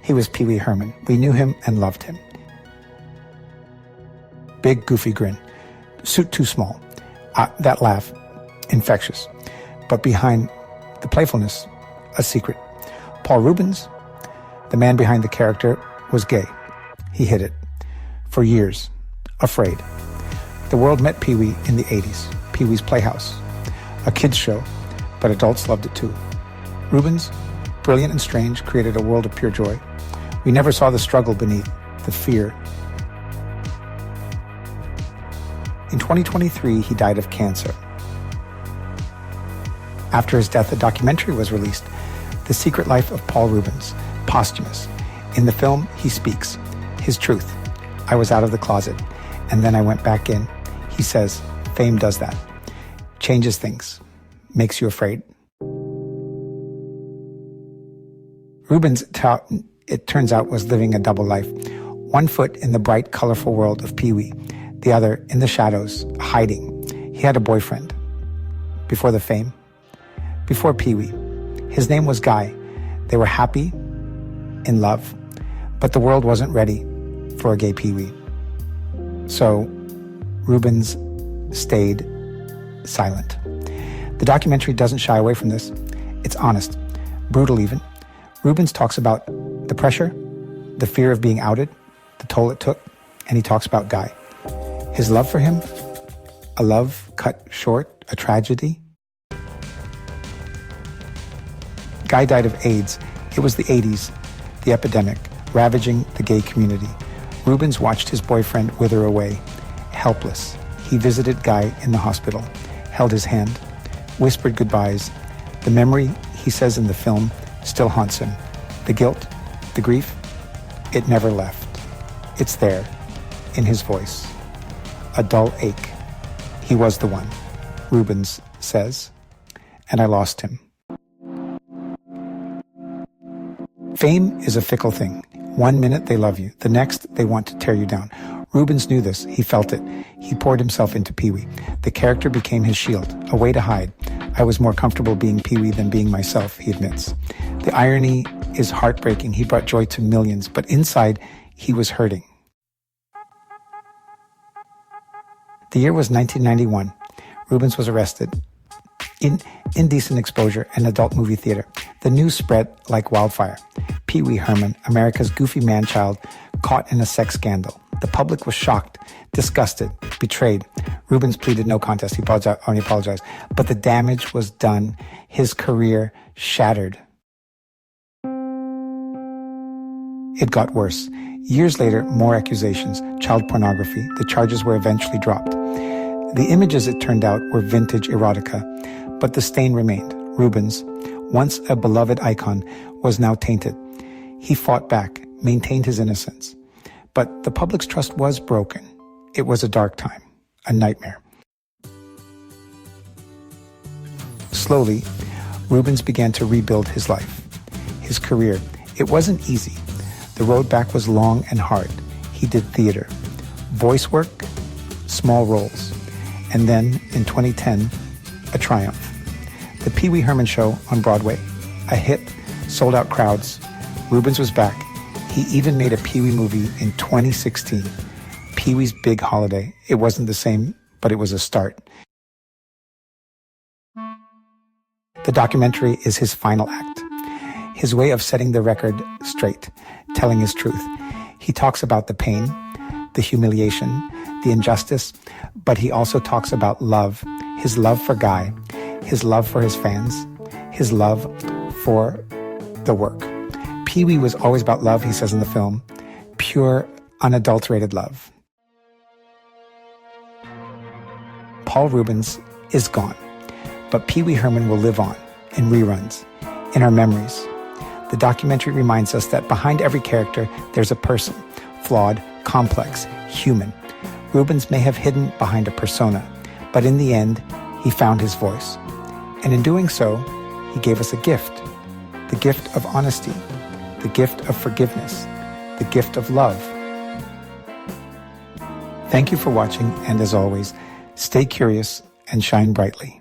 He was Pee Wee Herman. We knew him and loved him. Big, goofy grin. Suit too small. That laugh, infectious. But behind the playfulness, a secret. Paul Reubens, the man behind the character, was gay. He hid it. For years. Afraid. The world met Pee Wee in the 80s. Pee Wee's Playhouse. A kid's show, but adults loved it too. Reubens, brilliant and strange, created a world of pure joy. We never saw the struggle beneath, the fear. In 2023, he died of cancer. After his death, a documentary was released, The Secret Life of Paul Reubens, posthumous. In the film, he speaks his truth. I was out of the closet, and then I went back in. He says, fame does that. Changes things. Makes you afraid. Reubens, it turns out, was living a double life. One foot in the bright, colorful world of Pee Wee, the other in the shadows, hiding. He had a boyfriend. Before the fame. Before Pee Wee. His name was Guy. They were happy, in love, but the world wasn't ready for a gay Pee Wee. So, Reubens stayed silent. The documentary doesn't shy away from this. It's honest, brutal even. Reubens talks about the pressure, the fear of being outed, the toll it took, and he talks about Guy. His love for him, a love cut short, a tragedy. Guy died of AIDS. It was the 80s, the epidemic, ravaging the gay community. Reubens watched his boyfriend wither away, helpless. He visited Guy in the hospital, held his hand, whispered goodbyes. The memory, he says in the film, still haunts him. The guilt, the grief, it never left. It's there, in his voice. A dull ache. He was the one, Reubens says, and I lost him. Fame is a fickle thing. 1 minute they love you, the next they want to tear you down. Reubens knew this, he felt it. He poured himself into Pee Wee. The character became his shield, a way to hide. I was more comfortable being Pee Wee than being myself, he admits. The irony is heartbreaking. He brought joy to millions, but inside, he was hurting. The year was 1991. Reubens was arrested. In indecent exposure, an adult movie theater. The news spread like wildfire. Pee Wee Herman, America's goofy man-child, caught in a sex scandal. The public was shocked, disgusted, betrayed. Reubens pleaded no contest. He apologized. But the damage was done. His career shattered. It got worse. Years later, more accusations, child pornography. The charges were eventually dropped. The images, it turned out, were vintage erotica, but the stain remained. Reubens, once a beloved icon, was now tainted. He fought back, maintained his innocence. But the public's trust was broken. It was a dark time, a nightmare. Slowly, Reubens began to rebuild his life, his career. It wasn't easy. The road back was long and hard. He did theater, voice work, small roles. And then, in 2010, a triumph. The Pee Wee Herman Show on Broadway. A hit, sold out crowds. Reubens was back. He even made a Pee Wee movie in 2016. Pee Wee's Big Holiday. It wasn't the same, but it was a start. The documentary is his final act. His way of setting the record straight, telling his truth. He talks about the pain, the humiliation, the injustice, but he also talks about love, his love for Guy, his love for his fans, his love for the work. Pee Wee was always about love, he says in the film, pure, unadulterated love. Paul Reubens is gone, but Pee Wee Herman will live on in reruns, in our memories. The documentary reminds us that behind every character, there's a person, flawed, complex, human. Reubens may have hidden behind a persona, but in the end, he found his voice. And in doing so, he gave us a gift, the gift of honesty, the gift of forgiveness, the gift of love. Thank you for watching, and as always, stay curious and shine brightly.